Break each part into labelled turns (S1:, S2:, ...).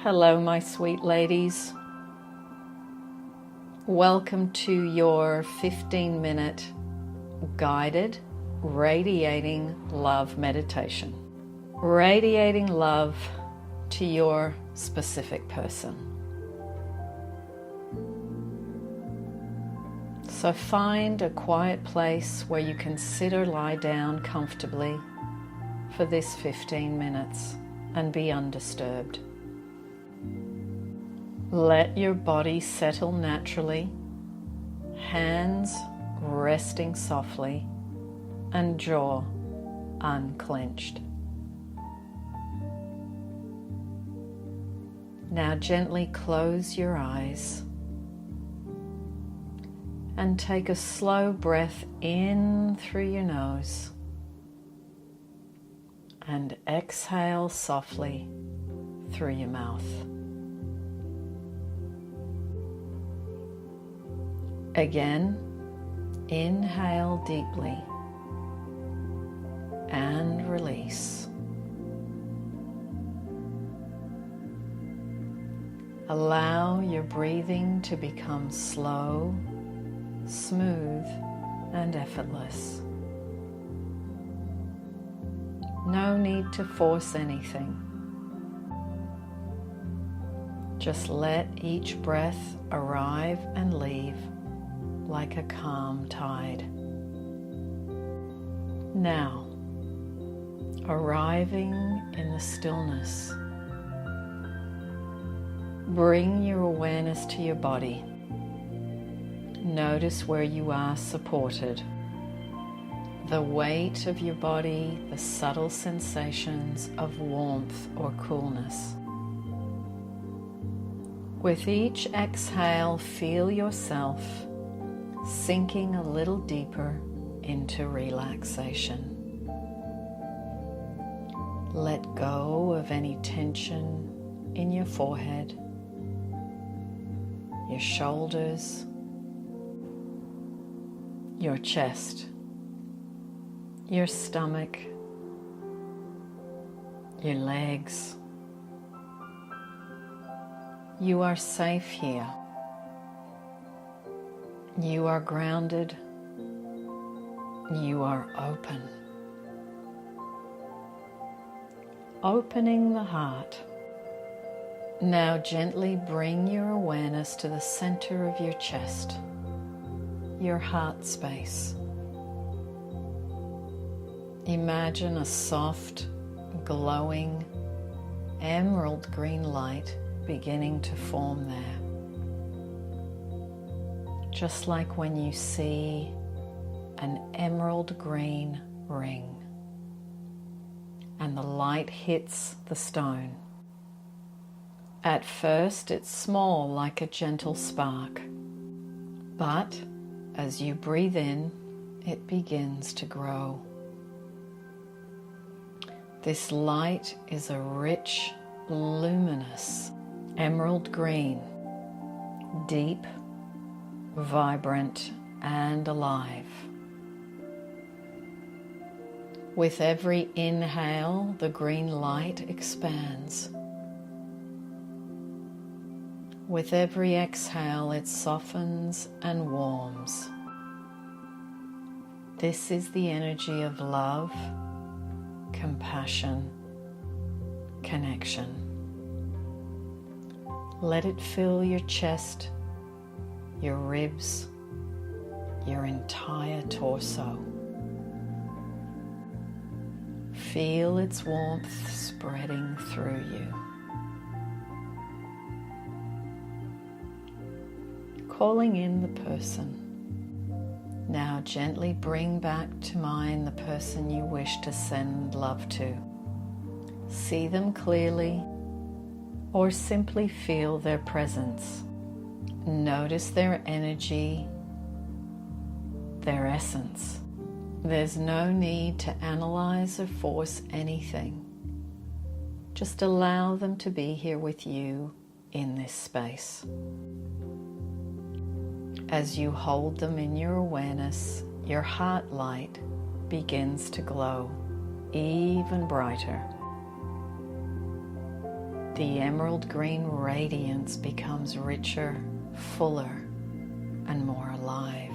S1: Hello, my sweet ladies. Welcome to your 15-minute guided Radiating Love meditation. Radiating love to your specific person. So find a quiet place where you can sit or lie down comfortably for this 15 minutes and be undisturbed. Let your body settle naturally, hands resting softly and jaw unclenched. Now gently close your eyes and take a slow breath in through your nose and exhale softly through your mouth. Again, inhale deeply and release. Allow your breathing to become slow, smooth, and effortless. No need to force anything. Just let each breath arrive and leave like a calm tide. Now, arriving in the stillness, bring your awareness to your body. Notice where you are supported, the weight of your body, the subtle sensations of warmth or coolness. With each exhale, feel yourself sinking a little deeper into relaxation. Let go of any tension in your forehead, your shoulders, your chest, your stomach, your legs. You are safe here. You are grounded. You are open. Opening the heart. Now gently bring your awareness to the center of your chest, your heart space. Imagine a soft, glowing, emerald green light beginning to form there. Just like when you see an emerald green ring and the light hits the stone. At first it's small, like a gentle spark, but as you breathe in, it begins to grow. This light is a rich, luminous emerald green, deep, vibrant, and alive. With every inhale, the green light expands. With every exhale, it softens and warms. This is the energy of love, compassion, connection. Let it fill your chest, your ribs, your entire torso. Feel its warmth spreading through you. Calling in the person. Now gently bring back to mind the person you wish to send love to. See them clearly, or simply feel their presence. Notice their energy, their essence. There's no need to analyze or force anything. Just allow them to be here with you in this space. As you hold them in your awareness, your heart light begins to glow even brighter. the emerald green radiance becomes richer, fuller, and more alive.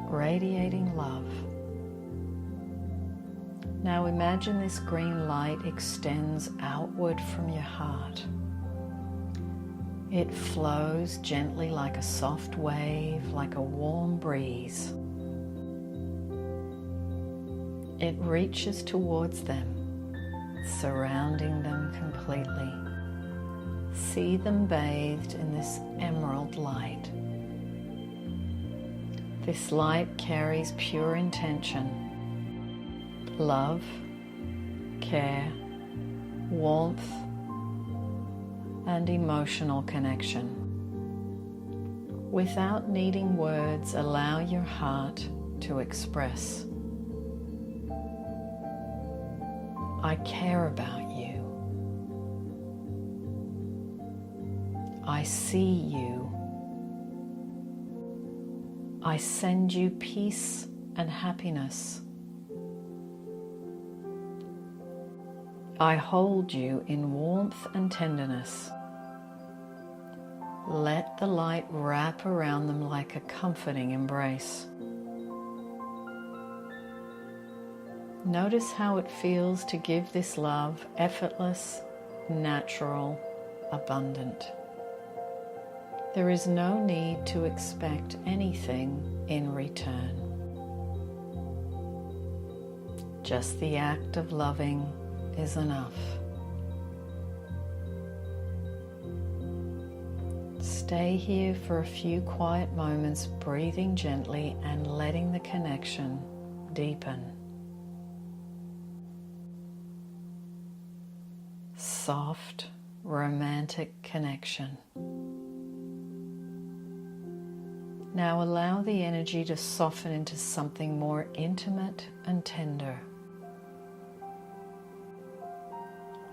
S1: Radiating love. Now imagine this green light extends outward from your heart. It flows gently like a soft wave, like a warm breeze. It reaches towards them, surrounding them completely. See them bathed in this emerald light. This light carries pure intention, love, care, warmth, and emotional connection. Without needing words, allow your heart to express. I care about you. I see you. I send you peace and happiness. I hold you in warmth and tenderness. Let the light wrap around them like a comforting embrace. Notice how it feels to give this love effortless, natural, abundant. There is no need to expect anything in return. Just the act of loving is enough. Stay here for a few quiet moments, breathing gently and letting the connection deepen. Soft, romantic connection. Now allow the energy to soften into something more intimate and tender.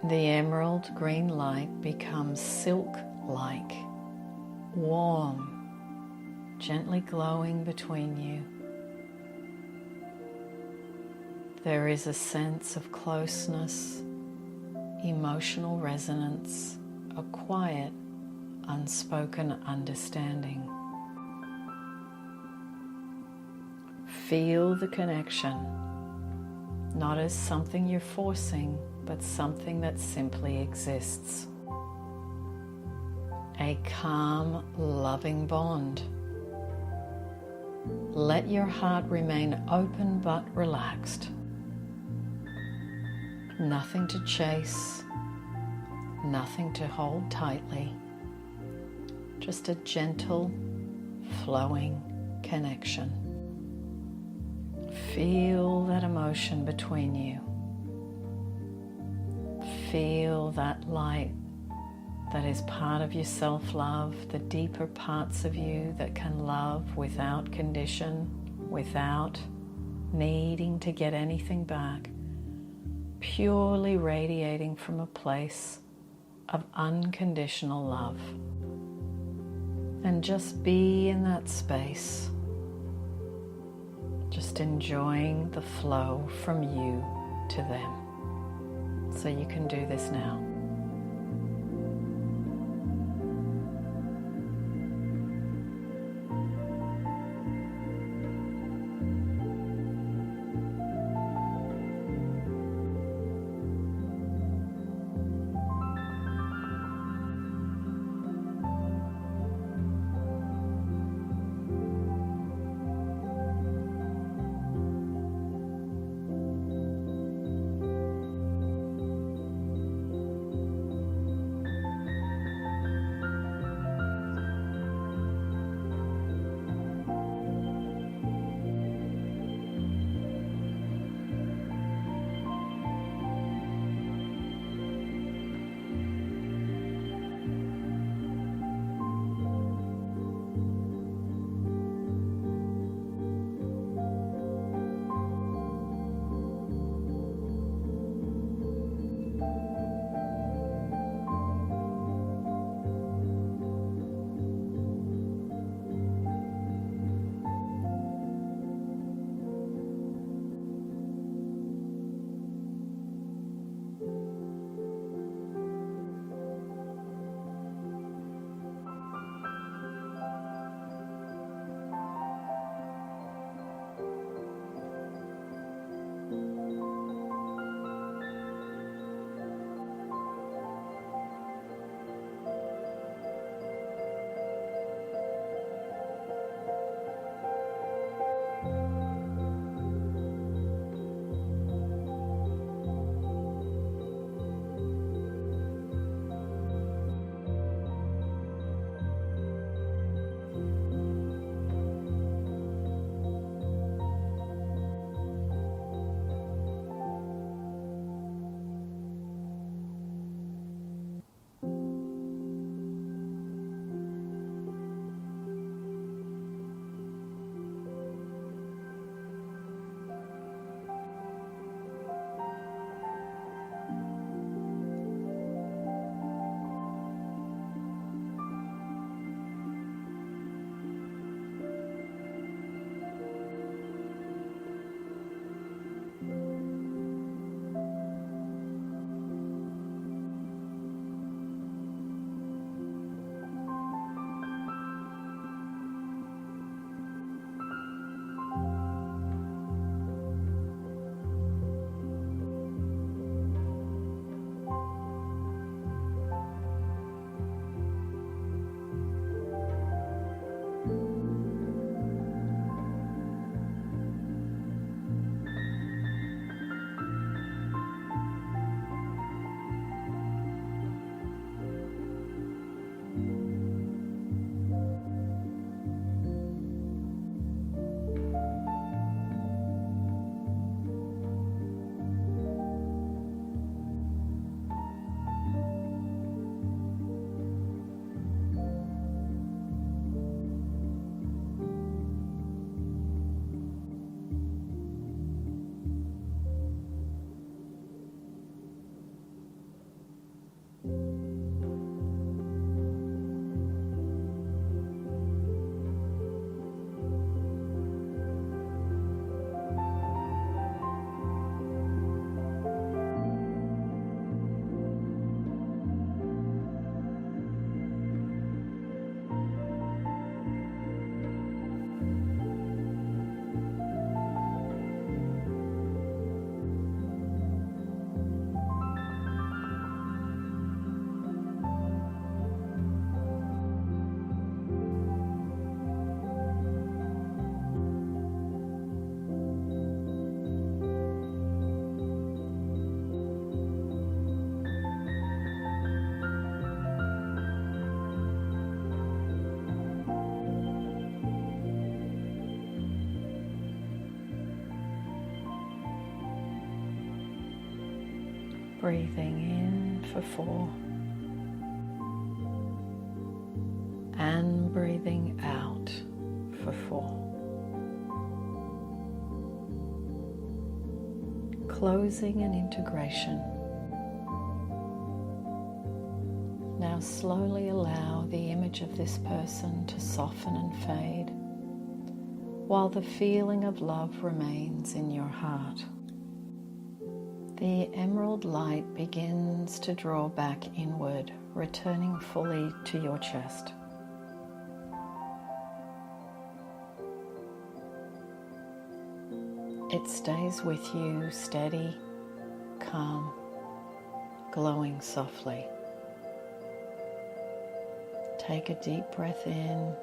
S1: The emerald green light becomes silk-like, warm, gently glowing between you. There is a sense of closeness, emotional resonance, a quiet, unspoken understanding. Feel the connection, not as something you're forcing, but something that simply exists. A calm, loving bond. Let your heart remain open but relaxed. Nothing to chase, nothing to hold tightly. Just a gentle, flowing connection. Feel that emotion between you. Feel that light that is part of your self-love, the deeper parts of you that can love without condition, without needing to get anything back, purely radiating from a place of unconditional love. And just be in that space, just enjoying the flow from you to them. So you can do this now. Breathing in for 4 and breathing out for 4. Closing and integration. Now slowly allow the image of this person to soften and fade, while the feeling of love remains in your heart. The emerald light begins to draw back inward, returning fully to your chest. It stays with you steady, calm, glowing softly. Take a deep breath in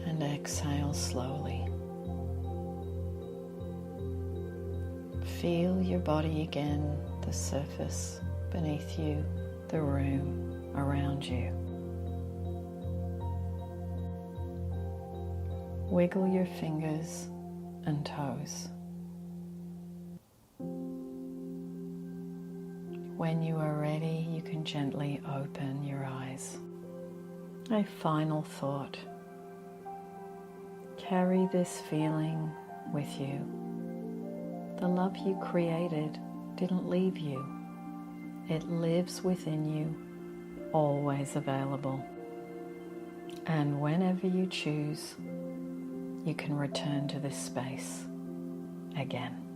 S1: and exhale slowly. Feel your body again, the surface beneath you, the room around you. Wiggle your fingers and toes. When you are ready, you can gently open your eyes. A final thought. Carry this feeling with you. The love you created didn't leave you. It lives within you, always available. And whenever you choose, you can return to this space again.